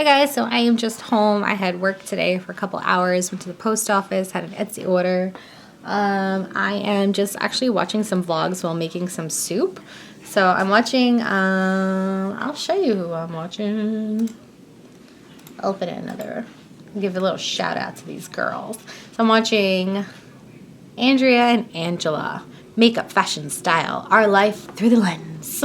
Hey guys, so I am just home. I had work today for a couple hours, went to the post office, had an Etsy order. I am just actually watching some vlogs while making some soup. So I'm watching, I'll show you who I'm watching. Open another, give a little shout out to these girls. So I'm watching Andrea and Angela, makeup, fashion, style, our life through the lens.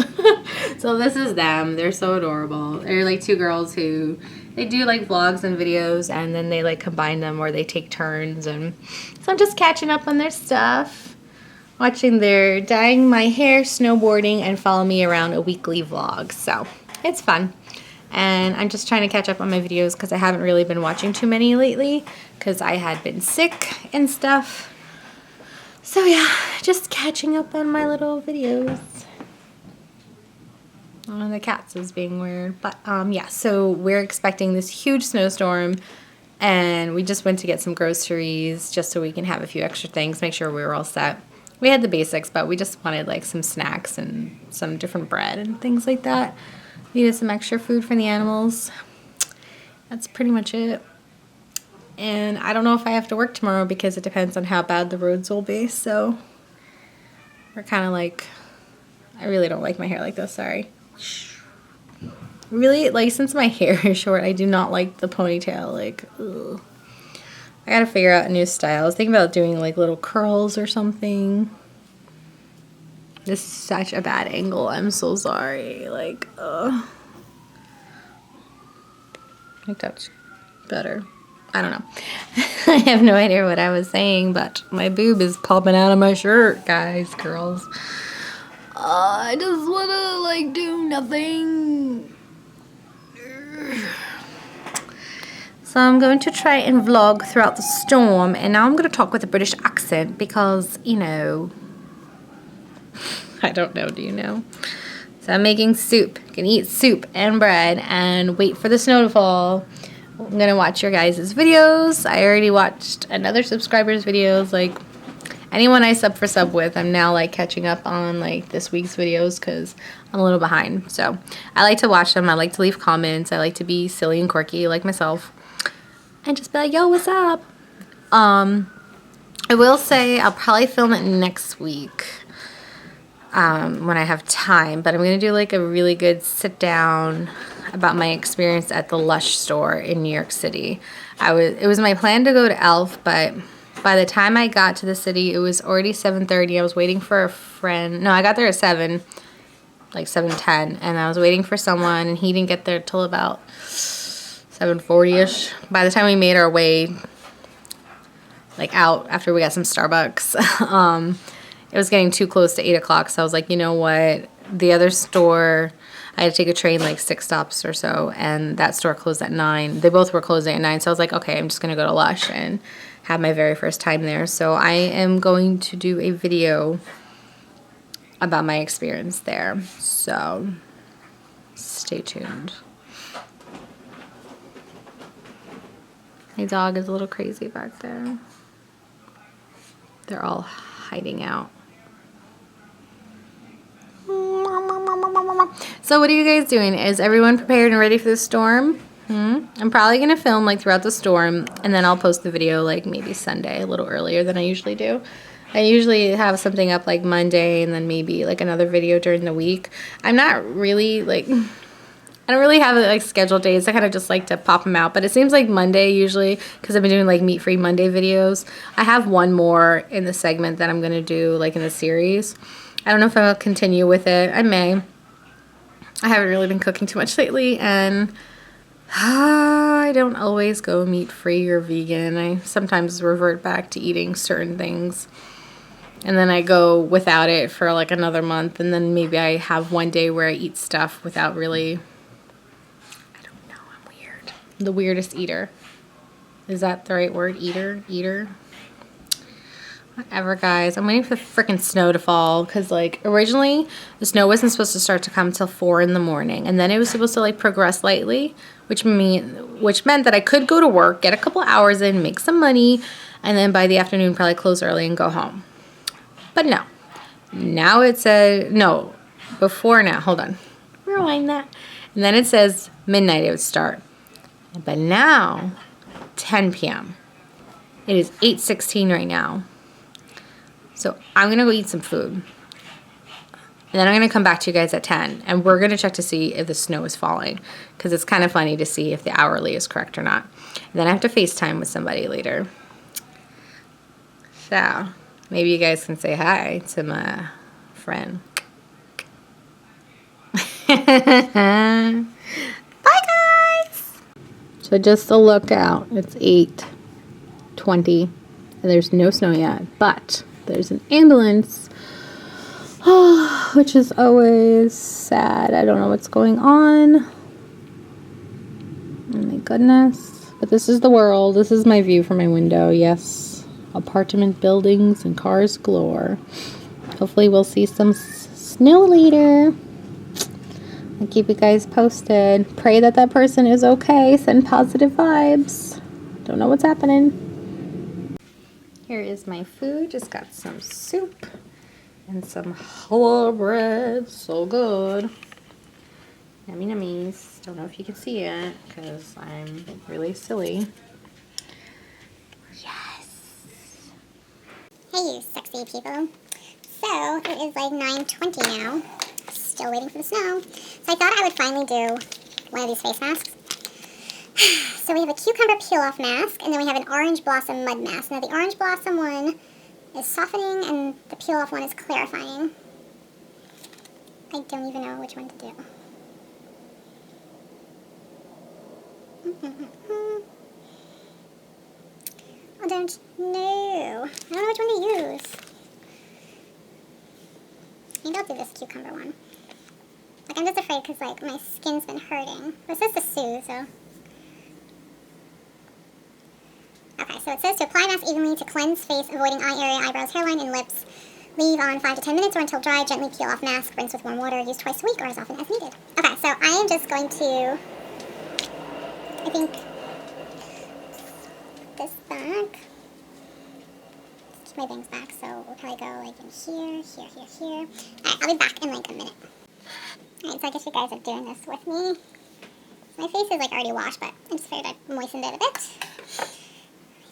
So this is them. They're so adorable. They're like two girls who they do like vlogs and videos, and then they like combine them or they take turns. And so I'm just catching up on their stuff, watching their dyeing my hair, snowboarding, and follow me around a weekly vlog. So it's fun. And I'm just trying to catch up on my videos because I haven't really been watching too many lately because I had been sick and stuff. So yeah, just catching up on my little videos. Oh, the cats is being weird. But yeah, so we're expecting this huge snowstorm, and we just went to get some groceries just so we can have a few extra things, make sure we were all set. We had the basics, but we just wanted like some snacks and some different bread and things like that. Needed some extra food for the animals. That's pretty much it. And I don't know if I have to work tomorrow because it depends on how bad the roads will be. So we're kind of like, I really don't like my hair like this, sorry. Really, like, since my hair is short, I do not like the ponytail. Like, ugh. I gotta figure out a new style. I was thinking about doing like little curls or something. This is such a bad angle. I'm so sorry. Like, ugh. I think that's better. I don't know. I have no idea what I was saying, but my boob is popping out of my shirt, guys, girls. I just wanna, like, do nothing. So I'm going to try and vlog throughout the storm, and now I'm gonna talk with a British accent because, you know, I don't know, do you know? So I'm making soup. Gonna eat soup and bread and wait for the snow to fall. I'm gonna watch your guys' videos. I already watched another subscriber's videos. Like, anyone I sub with, I'm now like catching up on like this week's videos because I'm a little behind. So I like to watch them. I like to leave comments. I like to be silly and quirky like myself and just be like, yo, what's up? I will say I'll probably film it next week when I have time, but I'm gonna do like a really good sit down about my experience at the Lush store in New York City. It was my plan to go to Elf, but by the time I got to the city, it was already 7:30. I was waiting for a friend. No, I got there at 7, like 7:10, and I was waiting for someone, and he didn't get there till about 7:40ish. By the time we made our way, like, out after we got some Starbucks, it was getting too close to 8 o'clock, so I was like, you know what? The other store, I had to take a train like 6 stops or so, and that store closed at 9. They both were closing at 9, so I was like, okay, I'm just going to go to Lush and have my very first time there. So I am going to do a video about my experience there. So stay tuned. My dog is a little crazy back there. They're all hiding out. So what are you guys doing? Is everyone prepared and ready for the storm? I'm probably going to film like throughout the storm, and then I'll post the video like maybe Sunday, a little earlier than I usually do. I usually have something up like Monday and then maybe like another video during the week. I'm not really like, I don't really have like scheduled days. I kind of just like to pop them out, but it seems like Monday usually, because I've been doing like meat-free Monday videos. I have one more in the segment that I'm going to do like in the series. I don't know if I'll continue with it. I may. I haven't really been cooking too much lately, and I don't always go meat-free or vegan. I sometimes revert back to eating certain things, and then I go without it for like another month, and then maybe I have one day where I eat stuff without really, I don't know, I'm weird. The weirdest eater. Is that the right word? Eater? Whatever, guys. I'm waiting for the freaking snow to fall because, like, originally the snow wasn't supposed to start to come till 4 in the morning, and then it was supposed to like progress lightly, which meant that I could go to work, get a couple hours in, make some money, and then by the afternoon probably close early and go home. But no. Now it said no. Before now. Hold on. Rewind that. And then it says midnight it would start. But now, 10 p.m. It is 8:16 right now. So I'm going to go eat some food. And then I'm going to come back to you guys at 10. And we're going to check to see if the snow is falling. Because it's kind of funny to see if the hourly is correct or not. And then I have to FaceTime with somebody later. So maybe you guys can say hi to my friend. Bye, guys. So just a look out. It's 8:20. And there's no snow yet. But there's an ambulance. Which is always sad. I don't know what's going on. Oh my goodness. But this is the world. This is my view from my window. Yes. Apartment buildings and cars galore. Hopefully we'll see some snow later. I'll keep you guys posted. Pray that that person is okay. Send positive vibes. Don't know what's happening. Here is my food. Just got some soup and some challah bread. So good. Yummy nummies. Don't know if you can see it because I'm really silly. Yes. Hey you sexy people. So it is like 9:20 now. Still waiting for the snow. So I thought I would finally do one of these face masks. So we have a cucumber peel off mask and then we have an orange blossom mud mask. Now the orange blossom one is softening and the peel off one is clarifying. I don't even know which one to do. I don't know. I don't know which one to use. Maybe I'll do this cucumber one. Like, I'm just afraid because, like, my skin's been hurting. But it says to soothe, so. Okay, so it says to apply mask evenly to cleanse face, avoiding eye area, eyebrows, hairline, and lips. Leave on 5 to 10 minutes or until dry. Gently peel off mask. Rinse with warm water. Use twice a week or as often as needed. Okay, so I am just going to, I think, this back. Keep my bangs back, so we'll probably go like in here, here, here, here. Alright, I'll be back in like a minute. Alright, so I guess you guys are doing this with me. My face is like already washed, but I'm just afraid I moistened it a bit.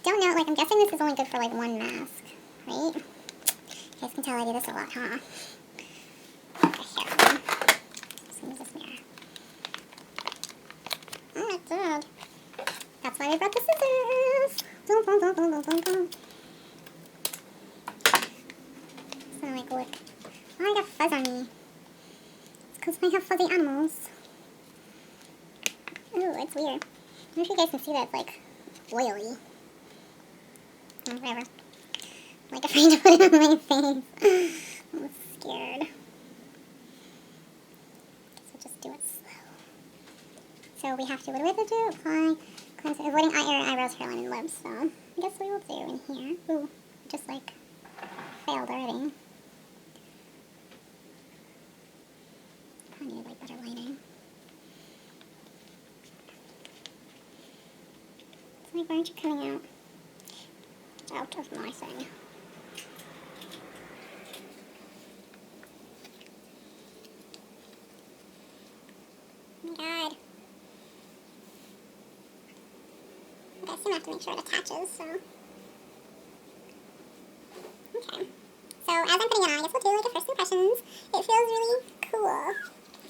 Don't know, like I'm guessing this is only good for like one mask, right? You guys can tell I do this a lot, huh? Okay, here. Let's use this mirror. Oh, it did. That's why we brought the scissors. Dun, dun, dun, dun, dun, dun, dun. So like, look. Oh, I got fuzz on me. It's because I have fuzzy animals. Ooh, it's weird. I don't know if you guys can see that it's like oily. Oh, whatever. I'm like afraid to put it on my face. I'm scared. Guess we'll just do it slow. So we have to, what do we have to do? Apply, cleanse, avoiding eye area, eyebrows, hairline, and lips. So I guess we will do in here. Ooh, just like failed already. Probably need like better lighting. It's like, why aren't you coming out? Out of my thing. Oh my god. Okay, so I have to make sure it attaches, so. Okay. So as I'm putting it on, I guess we'll do like a first impressions. It feels really cool.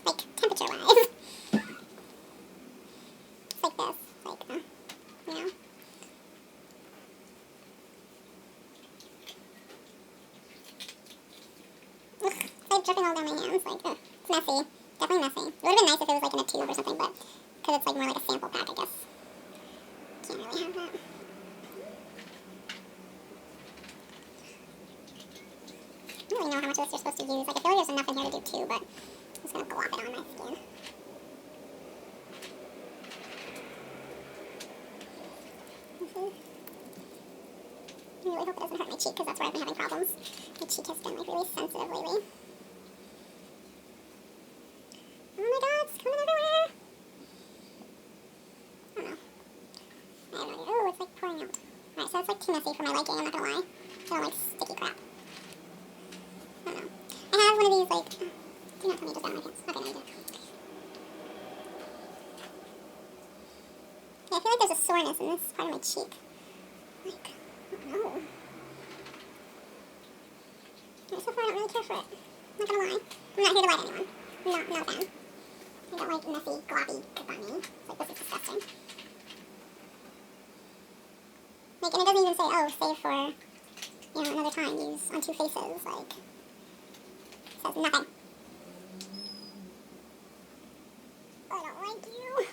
Like, temperature-wise. It's like this. Like, you know. Ugh, it's like dripping all down my hands. Like, ugh, it's messy. Definitely messy. It would have been nice if it was like in a tube or something, but because it's like more like a sample pack, I guess. Can't really have that. I don't really know how much of this you're supposed to use. Like, I feel like there's enough in here to do two, but I'm just going to glop it on my skin. I really hope it doesn't hurt my cheek, because that's where I've been having problems. My cheek has been, like, really sensitive lately. Oh my god, it's coming everywhere! I don't know. I have no idea. Oh, it's, like, pouring out. Alright, so it's, like, too messy for my liking, I'm not gonna lie. I don't like sticky crap. I don't know. I have one of these, like, do not tell me just out of my pants. Okay, no, you do. I feel like there's a soreness in this part of my cheek. Like, I don't know. So far, I don't really care for it. Not gonna lie. I'm not here to lie to anyone. I'm not a fan. I don't like messy, gloppy goop on me. It's like, this is disgusting. Like, and it doesn't even say, oh, save for, another time. Use on 2 faces. Like, it says nothing. I don't like you.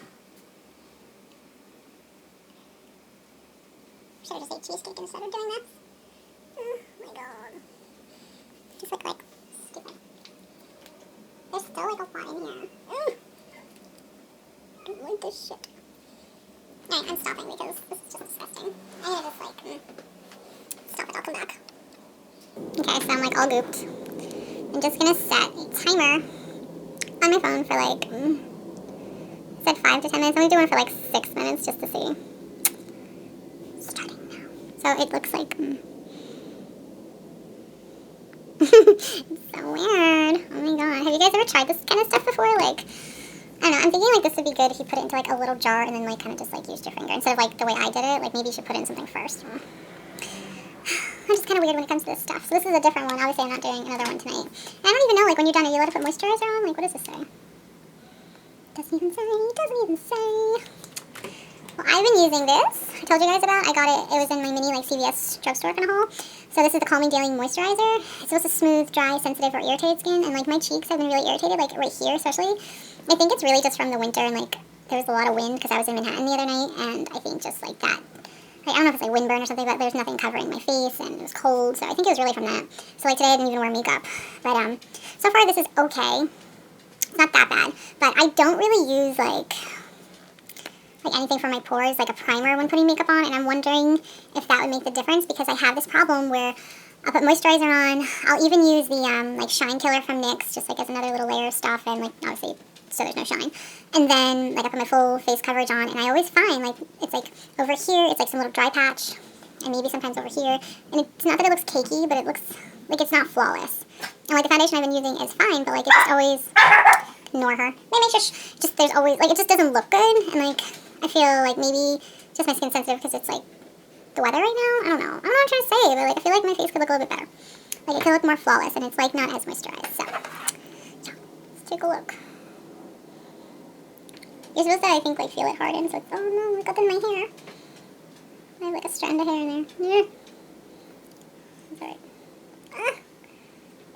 Should have just ate cheesecake instead of doing this. Oh my god. Just look like stupid. There's still like a lot in here. Ugh. I don't like this shit. Alright, I'm stopping because this is just disgusting. I'm gonna just like, stop it, I'll come back. Okay, so I'm like all gooped. I'm just gonna set a timer on my phone for like, I said 5 to 10 minutes. I'm gonna do one for like 6 minutes just to see. Starting now. So it looks like, it's so weird. Oh my god. Have you guys ever tried this kind of stuff before? Like, I don't know. I'm thinking like this would be good if you put it into like a little jar and then like kind of just like used your finger. Instead of like the way I did it, like maybe you should put in something first. I'm just kind of weird when it comes to this stuff. So this is a different one. Obviously I'm not doing another one tonight. And I don't even know, like when you're done, are you allowed to put moisturizer on? Like what does this say? Doesn't even say. Doesn't even say. Well, I've been using this. I told you guys about. I got it. It was in my mini like CVS drugstore kind of haul. So this is the Calming Daily Moisturizer. It's supposed to smooth, dry, sensitive, or irritated skin. And like my cheeks have been really irritated, like right here especially. I think it's really just from the winter and like there was a lot of wind because I was in Manhattan the other night, and I think just like that. Like, I don't know if it's like windburn or something, but there's nothing covering my face and it was cold, so I think it was really from that. So like today I didn't even wear makeup. But so far this is okay. It's not that bad. But I don't really use like anything for my pores, like a primer when putting makeup on, and I'm wondering if that would make the difference because I have this problem where I'll put moisturizer on. I'll even use the like Shine Killer from NYX just like as another little layer of stuff, and like obviously so there's no shine. And then like I put my full face coverage on, and I always find like it's like over here it's like some little dry patch, and maybe sometimes over here. And it's not that it looks cakey, but it looks like it's not flawless. And like the foundation I've been using is fine, but like it's just always ignore her. Maybe it's just there's always like it just doesn't look good, and like I feel like maybe just my skin's sensitive because it's like the weather right now. I don't know what I'm trying to say, but like I feel like my face could look a little bit better. Like it could look more flawless, and it's like not as moisturized. So yeah, let's take a look. You're supposed to, I think, like feel it harden. So it's oh no, look up in my hair. I have like a strand of hair in there. Yeah. That's alright. Ah,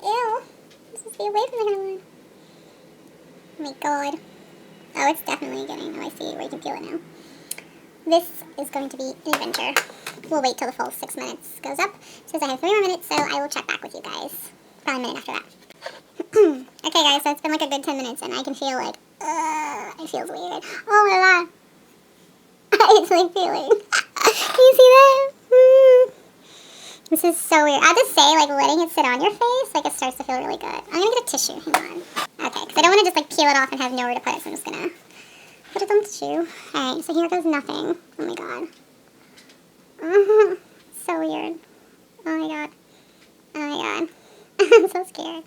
ew. This must be away from the hairline. Oh my god. Oh, it's definitely getting. Oh, I see where you can feel it now. This is going to be an adventure. We'll wait till the full 6 minutes goes up. It says I have 3 more minutes, so I will check back with you guys. Probably a minute after that. Okay, guys, so it's been like a good 10 minutes, and I can feel like, it feels weird. Oh my god. It's like feeling. Can you see that? This is so weird. I'll just say, like, letting it sit on your face, like, it starts to feel really good. I'm gonna get a tissue. Hang on. Okay, because I don't want to just, like, peel it off and have nowhere to put it, so I'm just gonna put it on the tissue. Alright, so here goes nothing. Oh my god. So weird. Oh my god. Oh my god. I'm so scared.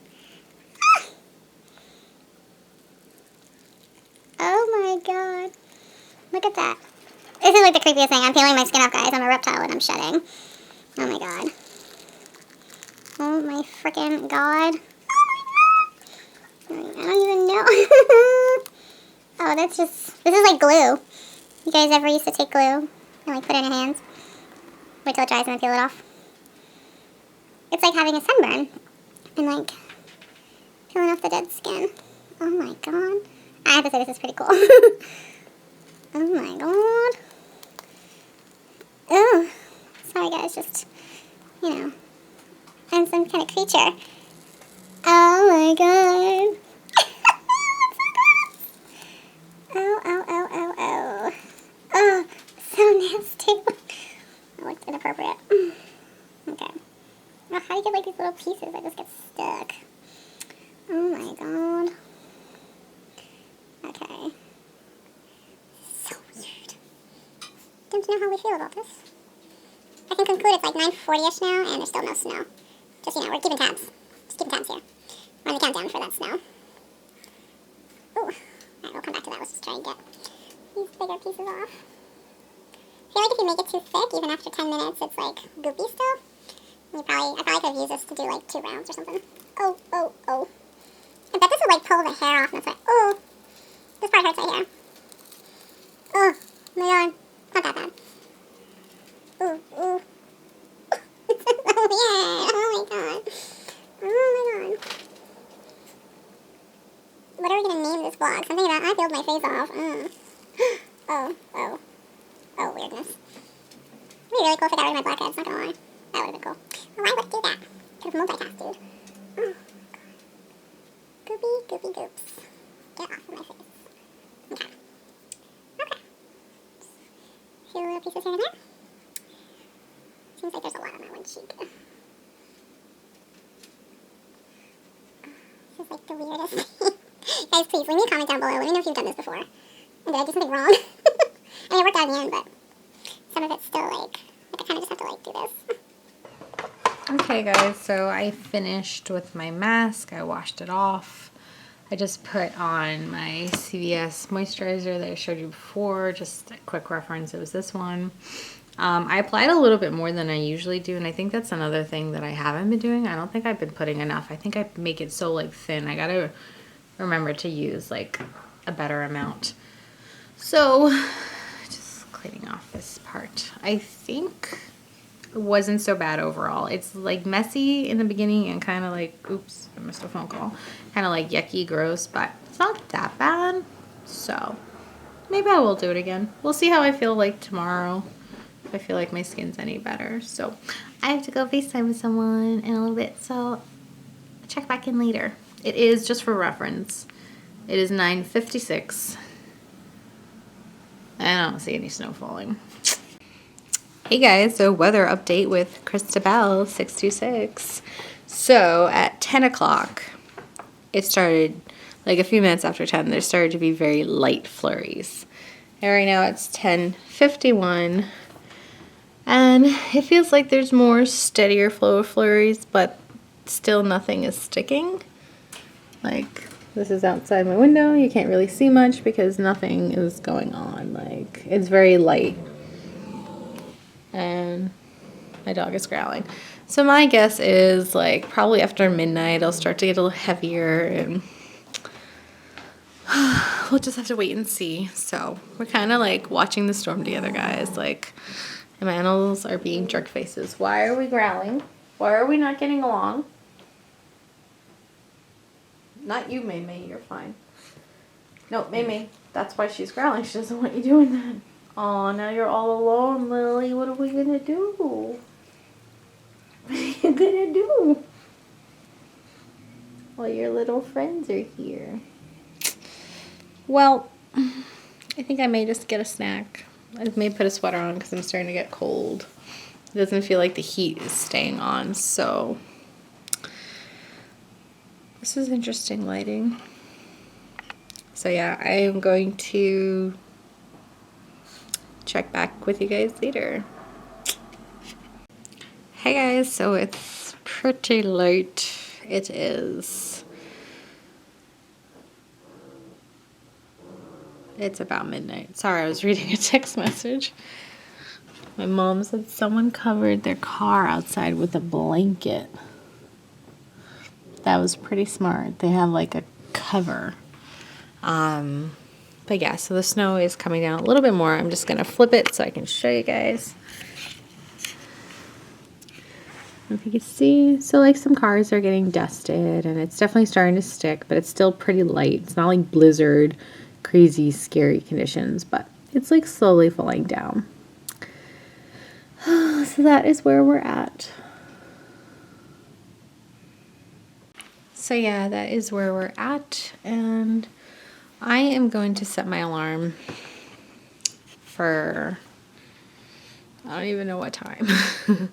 Oh my god. Look at that. This is like the creepiest thing. I'm peeling my skin off, guys. I'm a reptile and I'm shedding. Oh my god. Oh my freaking god. I don't even know. Oh, that's just... This is like glue. You guys ever used to take glue and like put it in your hands? Wait till it dries and then peel it off. It's like having a sunburn and like peeling off the dead skin. Oh my god. I have to say this is pretty cool. Oh my god. Oh, sorry guys, just, you know, I'm some kind of creature. Oh my god. Oh, oh, oh, oh, oh. Oh, so nasty. That looked inappropriate. Okay. Well, how do you get like these little pieces that just get stuck? Oh my god. Okay. So weird. Don't know how we feel about this. I can conclude it's like 9:40ish now, and there's still no snow. Just, you know, we're keeping tabs. Just keeping tabs here. We're on the countdown for that snow. Ooh. Alright, we'll come back to that. Let's just try and get these bigger pieces off. feel like if you make it too thick, even after 10 minutes, it's like goopy still. I probably could have used this to do like 2 rounds or something. Oh, oh, oh. I bet this would like pull the hair off and it's like, oh, this part hurts right here. Oh, my god. Not that bad. Ooh, ooh. It's so weird. Oh my god. Oh my god. What are we gonna name this vlog? Something about I peeled my face off. Oh, oh. Oh, weirdness. It'd be really cool if I got rid of my blackheads, not gonna lie. That would've been cool. Well, why would it do that? Could've multitasked, dude. Oh, god. Goopy, goopy goops. Get off of my face. Okay. Okay. A few little pieces here and there. Seems like there's a lot on that one cheek. This is like the weirdest thing. Guys, please leave me a comment down below. Let me know if you've done this before. And did I do something wrong? I mean, it worked out in the end, but some of it's still like I kind of just have to like do this. Okay guys, so I finished with my mask. I washed it off. I just put on my CVS moisturizer that I showed you before. Just a quick reference, it was this one. I applied a little bit more than I usually do, and I think that's another thing that I haven't been doing. I don't think I've been putting enough. I think I make it so like thin. I gotta remember to use like a better amount. So just cleaning off this part. I think it wasn't so bad overall. It's like messy in the beginning and kind of like, oops, I missed a phone call. Kind of like yucky, gross, but it's not that bad. So maybe I will do it again. We'll see how I feel like tomorrow. If I feel like my skin's any better. So I have to go FaceTime with someone in a little bit. So I'll check back in later. It is, just for reference, it is 9:56. I don't see any snow falling. Hey guys, so weather update with Krista Bell 626. So at 10 o'clock, it started, like a few minutes after 10, there started to be very light flurries. And right now it's 10:51, and it feels like there's more steadier flow of flurries, but still nothing is sticking. Like, this is outside my window. You can't really see much because nothing is going on. Like, it's very light. And my dog is growling. So my guess is like probably after midnight it'll start to get a little heavier, and we'll just have to wait and see. So we're kind of like watching the storm together, guys. Like, my animals are being jerk faces. Why are we growling? Why are we not getting along? Not you, May May, you're fine. No, May May, that's why she's growling. She doesn't want you doing that. Aw, now you're all alone, Lily. What are we gonna do? What are you gonna do? Well, your little friends are here. Well, I think I may just get a snack. I may put a sweater on because I'm starting to get cold. It doesn't feel like the heat is staying on, so this is interesting lighting. So yeah, I am going to check back with you guys later. Hey guys, so it's pretty late. It is. It's about midnight. Sorry, I was reading a text message. My mom said someone covered their car outside with a blanket. That was pretty smart. They have like a cover. But yeah, so the snow is coming down a little bit more. I'm just going to flip it so I can show you guys. If you can see, so like some cars are getting dusted and it's definitely starting to stick, but it's still pretty light. It's not like blizzard, crazy, scary conditions, but it's like slowly falling down. So that is where we're at. So yeah, that is where we're at, and I am going to set my alarm for, I don't even know what time. I think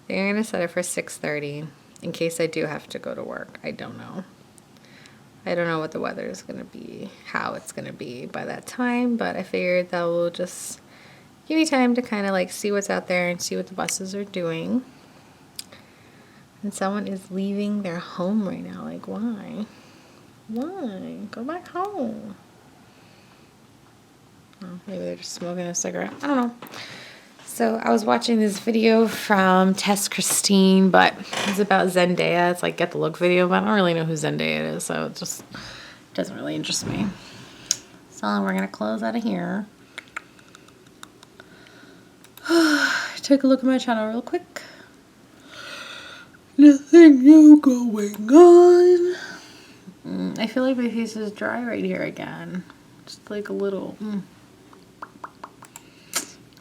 I'm going to set it for 6:30 in case I do have to go to work. I don't know. I don't know what the weather is going to be, how it's going to be by that time, but I figured that will just give me time to kind of like see what's out there and see what the buses are doing. And someone is leaving their home right now. Like, why? Why? Go back home. Oh, maybe they're just smoking a cigarette. I don't know. So I was watching this video from Tess Christine, but it's about Zendaya. It's like Get the Look video, but I don't really know who Zendaya is, so it just doesn't really interest me. So we're going to close out of here. Take a look at my channel real quick. Nothing new going on. I feel like my face is dry right here again. Just like a little.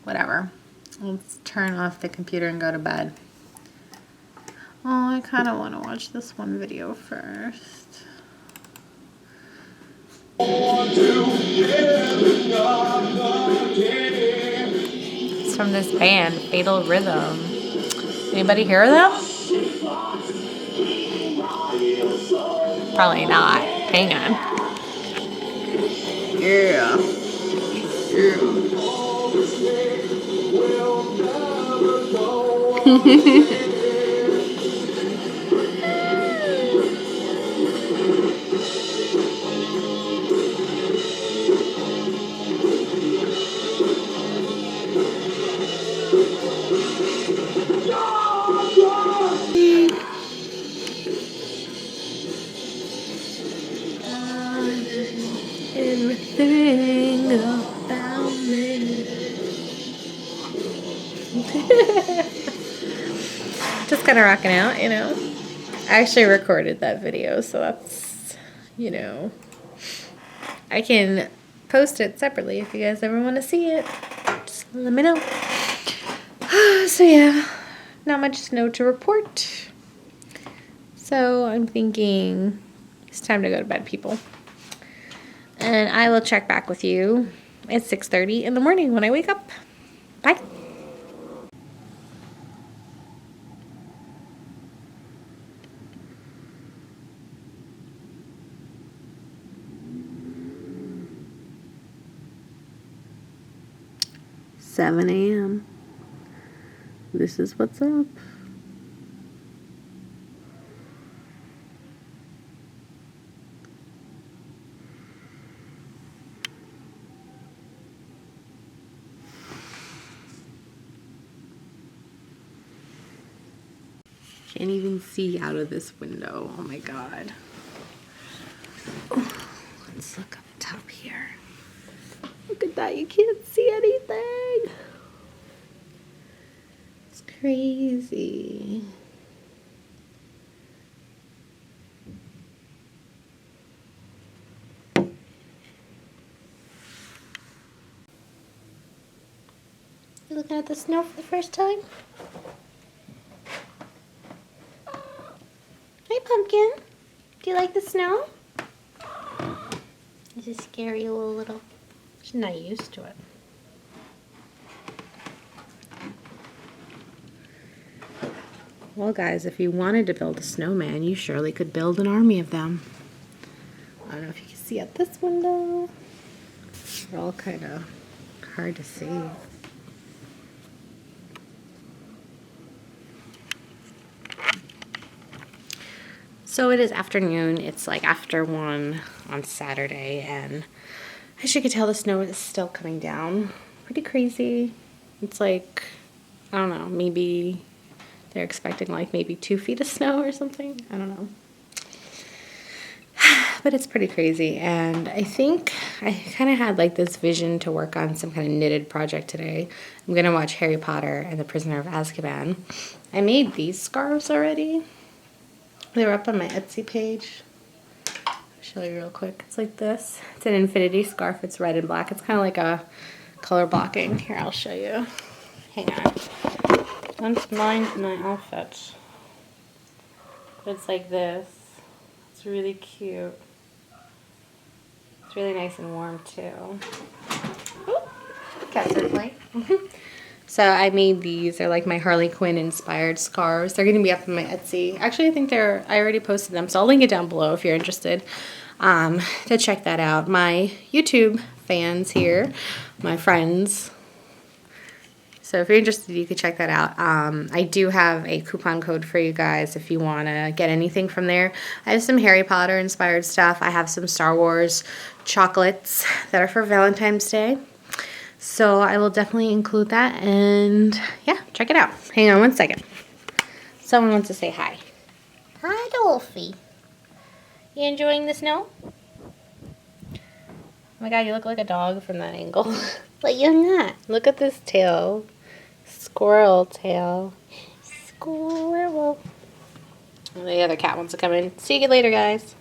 Whatever. Let's turn off the computer and go to bed. Oh, I kind of want to watch this one video first. It's from this band, Fatal Rhythm. Anybody hear them? Probably not. Hang on. Yeah. Everything about me. Just kind of rocking out, you know. I actually recorded that video, so that's, you know, I can post it separately if you guys ever want to see it. Just let me know. So yeah, not much snow to report. So I'm thinking it's time to go to bed, people. And I will check back with you at 6:30 in the morning when I wake up. Bye. "7 a.m. This is what's up." Can't even see out of this window. Oh my god. Oh, let's look up top here. Look at that. You can't see anything. It's crazy. You looking at the snow for the first time? Hey, Pumpkin. Do you like the snow? Does it scare you a little? She's not used to it. Well, guys, if you wanted to build a snowman, you surely could build an army of them. I don't know if you can see out this window. They're all kind of hard to see. So it is afternoon. It's like after 1 on Saturday, and as you can tell, the snow is still coming down. Pretty crazy. It's like, I don't know, maybe they're expecting like maybe 2 feet of snow or something. I don't know. But it's pretty crazy, and I think I kind of had like this vision to work on some kind of knitted project today. I'm gonna watch Harry Potter and the Prisoner of Azkaban. I made these scarves already. They were up on my Etsy page. I'll show you real quick. It's like this. It's an infinity scarf. It's red and black. It's kind of like a color blocking. Here, I'll show you. Hang on. Once mine's my outfit. But it's like this. It's really cute. It's really nice and warm too. Ooh, cats are playing. So I made these. They're like my Harley Quinn inspired scarves. They're going to be up on my Etsy. Actually, I think I already posted them, so I'll link it down below if you're interested to check that out. My YouTube fans here, my friends. So if you're interested, you can check that out. I do have a coupon code for you guys if you want to get anything from there. I have some Harry Potter inspired stuff. I have some Star Wars chocolates that are for Valentine's Day. So I will definitely include that, and yeah, check it out. Hang on one second. Someone wants to say hi. Hi, Dolphy. You enjoying the snow? Oh my god, you look like a dog from that angle. But you're not. Look at this tail. Squirrel tail. Squirrel. The other cat wants to come in. See you later, guys.